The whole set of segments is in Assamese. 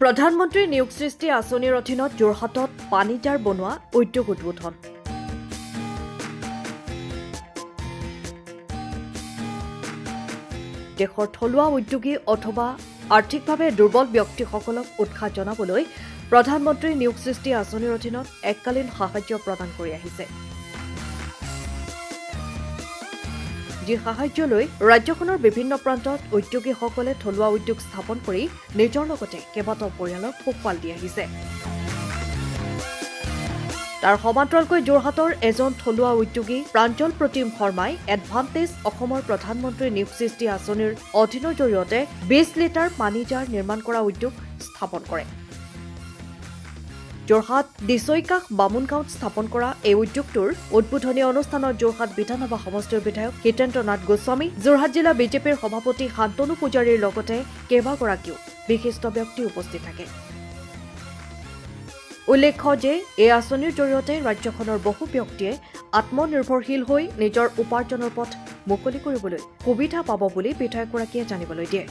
প্ৰধানমন্ত্ৰী নিয়োগ সৃষ্টি আঁচনিৰ অধীনত যোৰহাটত পানী জাৰ বনোৱা উদ্যোগ উদ্বোধন। দেশৰ থলুৱা উদ্যোগী অথবা আৰ্থিকভাৱে দুৰ্বল ব্যক্তিসকলক উৎসাহ জনাবলৈ প্ৰধানমন্ত্ৰী নিয়োগ সৃষ্টি আঁচনিৰ অধীনত এককালীন সাহায্য প্ৰদান কৰি আহিছে। যি সাহায্য লৈ ৰাজ্যখনৰ বিভিন্ন প্ৰান্তত উদ্যোগীসকলে থলুৱা উদ্যোগ স্থাপন কৰি নিজৰ লগতে কেইবাটাও পৰিয়ালক পোহপাল দি আহিছে। তাৰ সমান্তৰালকৈ যোৰহাটৰ এজন থলুৱা উদ্যোগী প্ৰাঞ্জল প্ৰতিম শৰ্মাই এডভান্টেজ অসমৰ প্ৰধানমন্ত্ৰী নিয়োগ সৃষ্টি আঁচনিৰ অধীনৰ জৰিয়তে 20 লিটাৰ পানী জাৰ নিৰ্মাণ কৰা উদ্যোগ স্থাপন কৰে। যোৰহাট দিছৈকাষ বামুণগাঁৱত স্থাপন কৰা এই উদ্যোগটোৰ উদ্বোধনী অনুষ্ঠানত যোৰহাট বিধানসভা সমষ্টিৰ বিধায়ক হিতেন্দ্ৰ নাথ গোস্বামী, যোৰহাট জিলা বিজেপিৰ সভাপতি শান্তনু পূজাৰীৰ লগতে কেইবাগৰাকীও বিশিষ্ট ব্যক্তি উপস্থিত থাকে। উল্লেখ্য যে এই আঁচনিৰ জৰিয়তে ৰাজ্যখনৰ বহু ব্যক্তিয়ে আত্মনিৰ্ভৰশীল হৈ নিজৰ উপাৰ্জনৰ পথ মুকলি কৰিবলৈ সুবিধা পাব বুলি বিধায়কগৰাকীয়ে জানিবলৈ দিয়ে।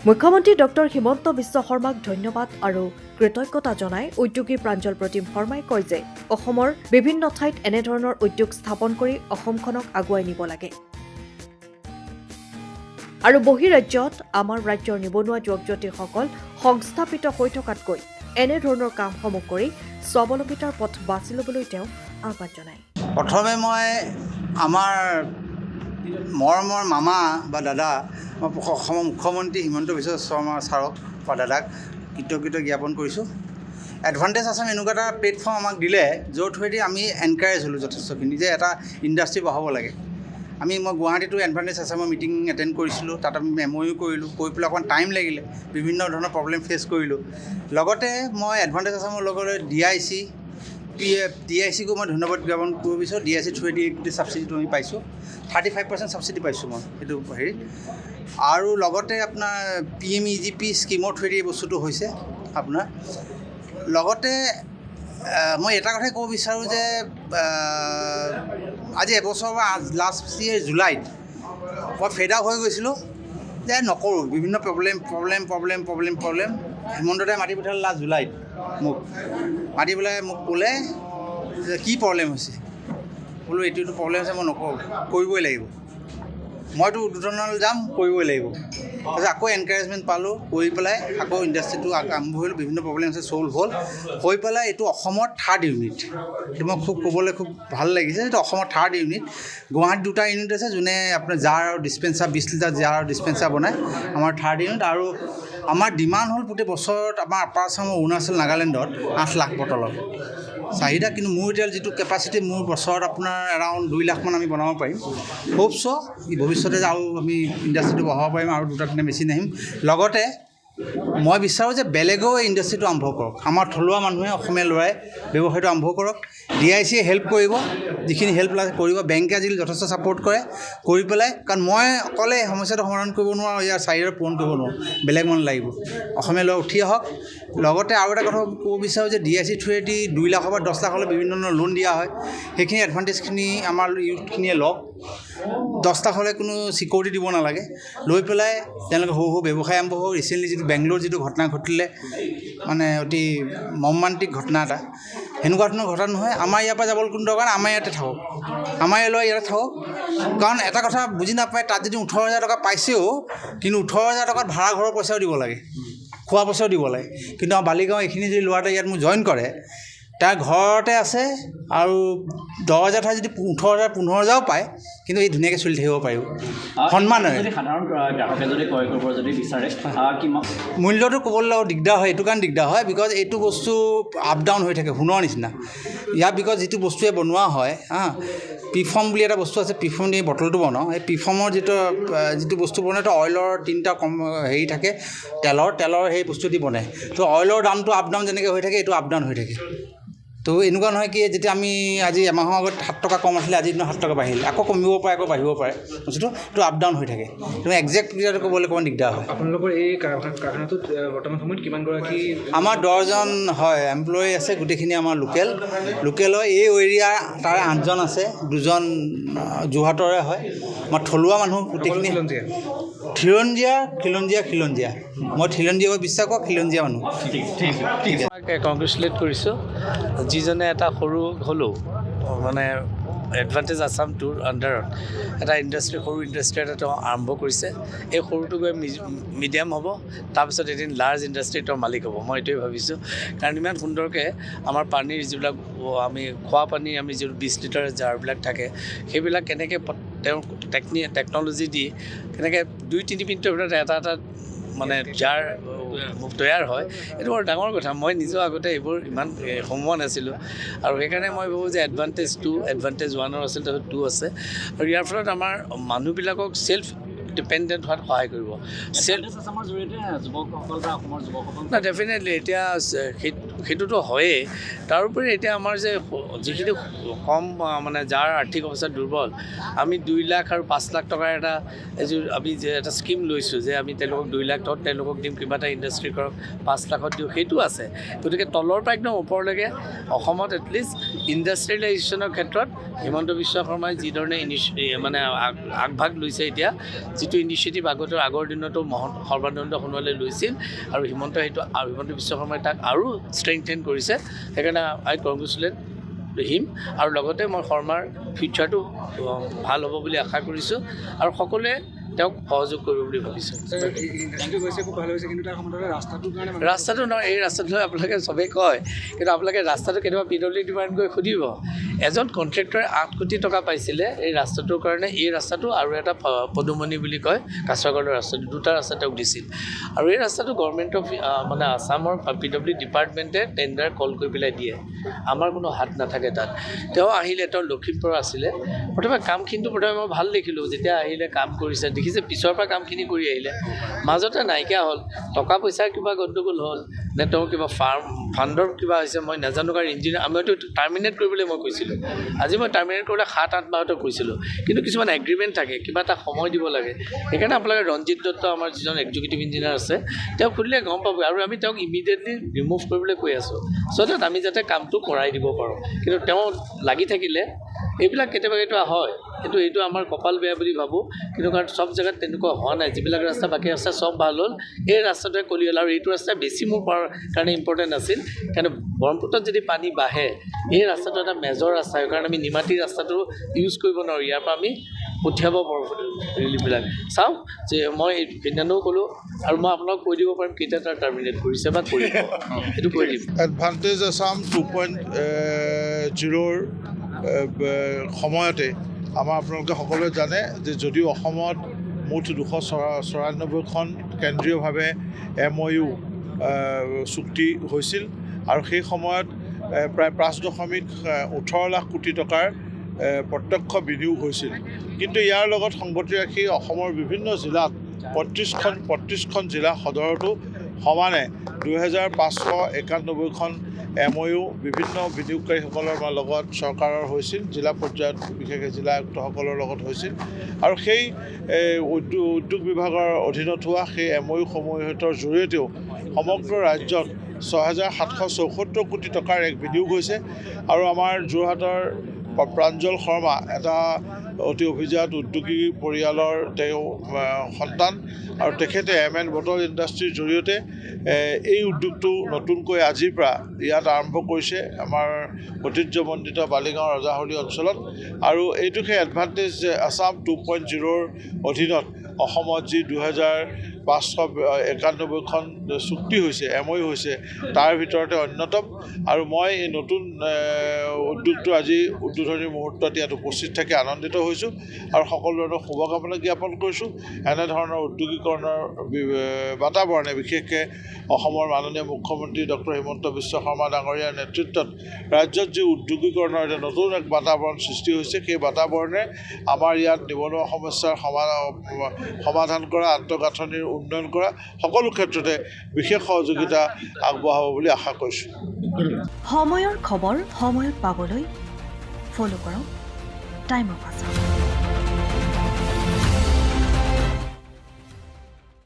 মুখ্যমন্ত্ৰী ডক্টৰ হিমন্ত বিশ্ব শৰ্মাক ধন্যবাদ আৰু কৃতজ্ঞতা জনাই উদ্যোগী প্ৰাঞ্জল প্ৰতিম শৰ্মাই কয় যে অসমৰ বিভিন্ন ঠাইত এনেধৰণৰ উদ্যোগ স্থাপন কৰি অসমখনক আগুৱাই নিব লাগে আৰু বহিৰাজ্যত আমাৰ ৰাজ্যৰ নিবনুৱা যুৱক-যুৱতীসকল সংস্থাপিত হৈ থকাতকৈ এনেধৰণৰ কামসমূহ কৰি স্বাৱলম্বিতাৰ পথ বাছি ল'বলৈ তেওঁ আহ্বান জনায়। প্ৰথমে মই আমাৰ মৰমৰ মামা বা দাদা অসমৰ মুখ্যমন্ত্ৰী হিমন্ত বিশ্ব শৰ্মা ছাৰক বা দাদাক কৃতজ্ঞতা জ্ঞাপন কৰিছোঁ। এডভান্টেজ আছাম এনেকুৱা এটা প্লেটফৰ্ম আমাক দিলে য'ৰ থ্ৰুৱেদি আমি এনকাৰেজ হ'লোঁ যথেষ্টখিনি যে এটা ইণ্ডাষ্ট্ৰী বঢ়াব লাগে। মই গুৱাহাটীতো এডভান্টেজ আছামৰ মিটিং এটেণ্ড কৰিছিলোঁ, তাত আমি মেম'ও কৰিলোঁ, কৰি পেলাই অকণমান টাইম লাগিলে, বিভিন্ন ধৰণৰ প্ৰব্লেম ফেচ কৰিলোঁ। লগতে মই এডভান্টেজ আছামৰ লগতে DIC-কো মই ধন্যবাদ জ্ঞাপন কৰিব বিচাৰোঁ। DIC থ্ৰুৱেদি ছাবচিডিটো আমি পাইছোঁ, 35% ছাবচিডি পাইছোঁ মই সেইটো হেৰিত। আৰু লগতে আপোনাৰ PMEGP স্কীমৰ থ্ৰুৱেদি এই বস্তুটো হৈছে আপোনাৰ। লগতে মই এটা কথাই ক'ব বিচাৰোঁ যে আজি এবছৰ বা লাষ্ট ইয়েৰ জুলাইত মই ফেড আপ হৈ গৈছিলোঁ যে নকৰোঁ, বিভিন্ন প্ৰব্লেম। হিমন্তদাই মাতি পঠালে লাষ্ট জুলাইত মোক মাতি পেলাই মোক ক'লে যে কি প্ৰব্লেম হৈছে। বোলো এইটো প্ৰব্লেম হৈছে, মই নকৰোঁ, কৰিবই লাগিব, মইতো উদ্বোধনলৈ যাম, কৰিবই লাগিব। তাৰপিছত আকৌ এনকাৰেজমেণ্ট পালোঁ, কৰি পেলাই আকৌ ইণ্ডাষ্ট্ৰিটো আৰম্ভ কৰিলোঁ, বিভিন্ন প্ৰব্লেম আছে চল্ভ হ'ল, হৈ পেলাই এইটো অসমৰ 3rd ইউনিট। এইটো মই ক'বলৈ খুব ভাল লাগিছে, এইটো অসমৰ 3rd ইউনিট। গুৱাহাটীত 2টা ইউনিট আছে যোনে আপোনাৰ জাৰ আৰু ডিছপেঞ্চাৰ 20 লিটাৰ জাৰ আৰু ডিছপেঞ্চাৰ বনায়, আমাৰ 3rd ইউনিট। আৰু আমাৰ ডিমাণ্ড হ'ল গোটেই বছৰত আমাৰ আপাৰ আছাম, অৰুণাচল, নাগালেণ্ডত 8 লাখ বটলৰ চাহিদা, কিন্তু মোৰ এতিয়া যিটো কেপাচিটি, মোৰ বছৰত আপোনাৰ এৰাউণ্ড 2 লাখমান আমি বনাব পাৰিম। হোপছ ভৱিষ্যতে আৰু আমি ইণ্ডাষ্ট্ৰিটো বঢ়াব পাৰিম আৰু 2-3টা মেচিন আহিম। লগতে মই বিচাৰোঁ যে বেলেগেও এই ইণ্ডাষ্ট্ৰিটো আৰম্ভ কৰক, আমাৰ থলুৱা মানুহে, অসমীয়া ল'ৰাই ব্যৱসায়টো আৰম্ভ কৰক। DIC-য়ে হেল্প কৰিব, যিখিনি হেল্প কৰিব, বেংকে আজিকালি যথেষ্ট ছাপোৰ্ট কৰে, কৰি পেলাই, কাৰণ মই অকলে সমস্যাটো সমাধান কৰিব নোৱাৰোঁ, ইয়াৰ চাহিদা পূৰণ কৰিব নোৱাৰোঁ, বেলেগ মানুহ লাগিব। অসমীয়া ল'ৰা উঠি আহক। লগতে আৰু এটা কথা ক'ব বিচাৰোঁ যে DIC থ্ৰুৱেদি 2 লাখৰ পৰা 10 লাখলৈ বিভিন্ন ধৰণৰ লোন দিয়া হয়, সেইখিনি এডভান্টেজখিনি আমাৰ ইউথখিনিয়ে লওক। 10 লাখলৈ কোনো ছিকিউৰিটি দিব নালাগে, লৈ পেলাই তেওঁলোকে সৰু ব্যৱসায় আৰম্ভ হওক। ৰিচেণ্টলি যিটো বেংগলোৰ যিটো ঘটনা ঘটিলে, মানে অতি মৰ্মান্তিক ঘটনা এটা, সেনেকুৱা ধৰণৰ ঘটনা নহয়। আমাৰ ইয়াৰ পৰা যাবলৈ কোনো দৰকাৰ নাই, আমাৰ ইয়াতে থাকক, আমাৰ ল'ৰা ইয়াতে থাকক। কাৰণ এটা কথা বুজি নাপায়, তাত যদি 18,000 টকা পাইছেও, কিন্তু 18,000 টকাত ভাড়া ঘৰৰ পইচাও দিব লাগে, খোৱা পইচাও দিব লাগে। কিন্তু আমাৰ বালিগাঁও এইখিনি যদি ল'ৰা এটা ইয়াত মোক জইন কৰে, তাৰ ঘৰতে আছে আৰু 10,000 ঠাই যদি 18,000 15,000ও পায়, কিন্তু এই ধুনীয়াকৈ চলি থাকিব পাৰিব সন্মানেৰে। মূল্যটো ক'বলৈ দিগদাৰ হয়, এইটো কাৰণে দিগদাৰ হয় বিকজ এইটো বস্তু আপ ডাউন হৈ থাকে, সোণৰ নিচিনা। ইয়াৰ বিকজ যিটো বস্তুৱে বনোৱা হয়, পিফৰ্ম বুলি এটা বস্তু আছে, পিফৰ্ম দি বটলটো বনাওঁ। এই পিফৰ্মৰ যিটো বস্তু বনায়, তো অইলৰ 3টা হেৰি থাকে, তেলৰ সেই বস্তু দি বনায়। তো অইলৰ দামটো আপ ডাউন যেনেকৈ হৈ থাকে, এইটো আপ ডাউন হৈ থাকে। তো এনেকুৱা নহয় কি যেতিয়া আমি আজি এমাহৰ আগত 7 টকা কম আছিলে আজি 7 টকা বাঢ়িল আকৌ কমিব পাৰে আকৌ বাঢ়িব পাৰে বস্তুটো এইটো আপ ডাউন হৈ থাকে তুমি একজেক্ট ক্লিয়াৰ ক'বলৈ অকণমান দিগদাৰ হয় আপোনালোকৰ এই কাৰখানাটোত বৰ্তমান সময়ত কিমানগৰাকী আমাৰ 10জন হয় এমপ্লয়ী আছে গোটেইখিনি আমাৰ লোকেলৰ এই এৰিয়া তাৰে 8জন আছে 2জন যোৰহাটৰে হয় আমাৰ থলুৱা মানুহ গোটেইখিনি খিলঞ্জীয়া মই খিলঞ্জীয়া বিশ্বাস কৰোঁ খিলঞ্জীয়া মানুহ ঠিক আছে কংগ্ৰেচুলেট কৰিছোঁ যিজনে এটা সৰু হ'লেও মানে এডভান্টেজ আছাম টুৰ আণ্ডাৰত এটা সৰু ইণ্ডাষ্ট্ৰি এটা তেওঁ আৰম্ভ কৰিছে এই সৰুটো গৈ মিডিয়াম হ'ব তাৰপিছত এদিন লাৰ্জ ইণ্ডাষ্ট্ৰি তেওঁৰ মালিক হ'ব মই এইটোৱে ভাবিছোঁ কাৰণ ইমান সুন্দৰকৈ আমাৰ পানীৰ যিবিলাক আমি খোৱা পানী আমি যিটো 20 লিটাৰ জাৰবিলাক থাকে সেইবিলাক কেনেকৈ তেওঁ টেকন'লজি দি কেনেকৈ 2-3 মিনিটৰ ভিতৰত এটা মানে জাৰ তৈয়াৰ হয় এইটো বৰ ডাঙৰ কথা মই নিজৰ আগতে এইবোৰ ইমান সোমোৱা নাছিলোঁ আৰু সেইকাৰণে মই ভাবোঁ যে এডভান্টেজ 1 আছিল তাৰপিছত 2 আছে আৰু ইয়াৰ ফলত আমাৰ মানুহবিলাকক চেল্ফ ডিপেণ্ডেণ্ট হোৱাত সহায় কৰিব না ডেফিনেটলি এতিয়া সেইটোতো হয়েই তাৰোপৰি এতিয়া আমাৰ যে যিখিনি কম মানে যাৰ আৰ্থিক অৱস্থা দুৰ্বল আমি 2 লাখ আৰু 5 লাখ টকাৰ আমি যে এটা স্কিম লৈছোঁ যে আমি তেওঁলোকক 2 লাখ টকাত তেওঁলোকক দিম কিবা এটা ইণ্ডাষ্ট্ৰি কৰক 5 লাখত দিওঁ সেইটো আছে গতিকে তলৰ পৰা একদম ওপৰলৈকে অসমত এটলিষ্ট ইণ্ডাষ্ট্ৰিয়েলাইজেশ্যনৰ ক্ষেত্ৰত হিমন্ত বিশ্ব শৰ্মাই যিধৰণে মানে আগভাগ লৈছে এতিয়া যিটো ইনিচিয়েটিভ আগৰ দিনতো সৰ্বানন্দ সোণোৱালে লৈছিল আৰু হিমন্ত বিশ্ব শৰ্মাই তাক আৰু ষ্ট্ৰেংথেন কৰিছে সেইকাৰণে আই কংগ্ৰেচুলেট হিম আৰু লগতে মই শৰ্মাৰ ফিউচাৰটো ভাল হ'ব বুলি আশা কৰিছোঁ আৰু সকলোৱে তেওঁক সহযোগ কৰিব বুলি ভাবিছোঁ ৰাস্তাটো নহয় এই ৰাস্তাটো আপোনালোকে চবেই কয় কিন্তু আপোনালোকে ৰাস্তাটো কেতিয়াবা PWD ডিপাৰ্টমেণ্ট গৈ সুধিব এজন কণ্ট্ৰেক্টৰে 8 কোটি টকা পাইছিলে এই ৰাস্তাটোৰ কাৰণে এই ৰাস্তাটো আৰু এটা পদুমণি বুলি কয় কাছাৰগড়ৰ ৰাস্তাটো 2টা ৰাস্তা তেওঁক দিছিল আৰু এই ৰাস্তাটো গভৰ্ণমেণ্ট অফ মানে আছামৰ PWD ডিপাৰ্টমেণ্টে টেণ্ডাৰ কল কৰি পেলাই দিয়ে আমাৰ কোনো হাত নাথাকে তাত তেওঁ আহিলে তেওঁ লখিমপুৰ আছিলে প্ৰথমে কামখিনিটো মই ভাল দেখিলোঁ যেতিয়া আহিলে কাম কৰিছে দেখিছে পিছৰ পৰা কামখিনি কৰি আহিলে মাজতে নাইকিয়া হ'ল টকা পইচাৰ কিবা গণ্ডগোল হ'ল নে তেওঁ কিবা ফাণ্ডৰ কিবা হৈছে মই নাজানো কাৰণ ইঞ্জিনিয়াৰ আমিতো টাৰ্মিনেট কৰিবলৈ মই কৈছিলোঁ আজি মই টাৰ্মিনেট কৰিবলৈ 7-8 মাহতে কৈছিলোঁ কিন্তু কিছুমান এগ্ৰিমেণ্ট থাকে কিবা এটা সময় দিব লাগে সেইকাৰণে আপোনালোকে ৰঞ্জিত দত্ত আমাৰ যিজন এক্সিকিউটিভ ইঞ্জিনিয়াৰ আছে তেওঁক সুধিলে গম পাব আৰু আমি তেওঁক ইমিডিয়েটলি ৰিমুভ কৰিবলৈ কৈ আছোঁ চ' ডেট আমি যাতে কামটো কৰাই দিব পাৰোঁ কিন্তু তেওঁ লাগি থাকিলে এইবিলাক কেতিয়াবা হয় এইটো আমাৰ কপাল বেয়া বুলি ভাবোঁ কিন্তু কাৰণ চব জেগাত তেনেকুৱা হোৱা নাই যিবিলাক ৰাস্তা বাকী ৰাস্তা চব ভাল হ'ল এই ৰাস্তাটোৱে কলি হ'ল আৰু এইটো ৰাস্তা বেছি মোৰ কাৰণে ইম্পৰ্টেণ্ট আছিল কাৰণ ব্ৰহ্মপুত্ৰত যদি পানী বাঢ়ে এই ৰাস্তাটো এটা মেজৰ ৰাস্তা সেইকাৰণে আমি নিমাতী ৰাস্তাটো ইউজ কৰিব নোৱাৰোঁ ইয়াৰ পৰা আমি পঠিয়াব পাৰোঁ ৰিলিফবিলাক চাওক যে মই সেইদিনাও ক'লোঁ আৰু মই আপোনাক কৈ দিব পাৰিম কেতিয়া তাৰ টাৰ্মিনেট কৰিছে বা কৰিব সেইটো কৈ দিম এডভান্টেজ আছাম 2.0ৰ সময়তে আমাৰ আপোনালোকে সকলোৱে জানে যে যদিও অসমত মুঠ 294খন কেন্দ্ৰীয়ভাৱে MOU চুক্তি হৈছিল আৰু সেই সময়ত প্ৰায় 5.18 লাখ কোটি টকাৰ প্ৰত্যক্ষ বিনিয়োগ হৈছিল কিন্তু ইয়াৰ লগত সংগতি ৰাখি অসমৰ বিভিন্ন জিলাত 35খন জিলা সদৰতো সমানে 2591খন MOU বিভিন্ন বিনিয়োগকাৰীসকলৰ লগত চৰকাৰৰ হৈছিল জিলা পৰ্যায়ত বিশেষকৈ জিলা আয়ুক্তসকলৰ লগত হৈছিল আৰু সেই উদ্যোগ বিভাগৰ অধীনত হোৱা সেই MOU-সমূহৰ জৰিয়তেও সমগ্ৰ ৰাজ্যত 6,774 কোটি টকাৰ এক বিনিয়োগ হৈছে আৰু আমাৰ যোৰহাটৰ প্ৰাঞ্জল শৰ্মা এটা অতি অভিজাত উদ্যোগী পৰিয়ালৰ তেওঁ সন্তান আৰু তেখেতে MN বটল ইণ্ডাষ্ট্ৰীৰ জৰিয়তে এই উদ্যোগটো নতুনকৈ আজিৰ পৰা ইয়াত আৰম্ভ কৰিছে আমাৰ ঐতিহ্যমণ্ডিত বালিগাঁও ৰজাহলী অঞ্চলত আৰু এইটো সেই এডভান্টেজ আছাম 2.0ৰ অধীনত অসমত যি 2,591খন চুক্তি হৈছে MOU হৈছে তাৰ ভিতৰতে অন্যতম আৰু মই এই নতুন উদ্যোগটো আজি উদ্বোধনী মুহূৰ্তত ইয়াত উপস্থিত থাকি আনন্দিত হৈছোঁ আৰু সকলো ধৰণৰ শুভকামনা জ্ঞাপন কৰিছোঁ এনেধৰণৰ উদ্যোগীকৰণৰ বাতাবৰণে বিশেষকৈ অসমৰ মাননীয় মুখ্যমন্ত্ৰী ডক্টৰ হিমন্ত বিশ্ব শৰ্মা ডাঙৰীয়াৰ নেতৃত্বত ৰাজ্যত যি উদ্যোগীকৰণৰ এটা নতুন এক বাতাবৰণ সৃষ্টি হৈছে সেই বাতাবৰণে আমাৰ ইয়াত নিবনুৱা সমস্যাৰ সমাধান কৰা আন্তঃগাঁথনিৰ উন্নয়ন কৰা সকলো ক্ষেত্ৰতে বিশেষ সহযোগিতা আগবঢ়াব বুলি আশা কৰিছোঁ। সময়ৰ খবৰ সময়ত পাবলৈ ফ'ল' কৰক টাইম অফ আছাম।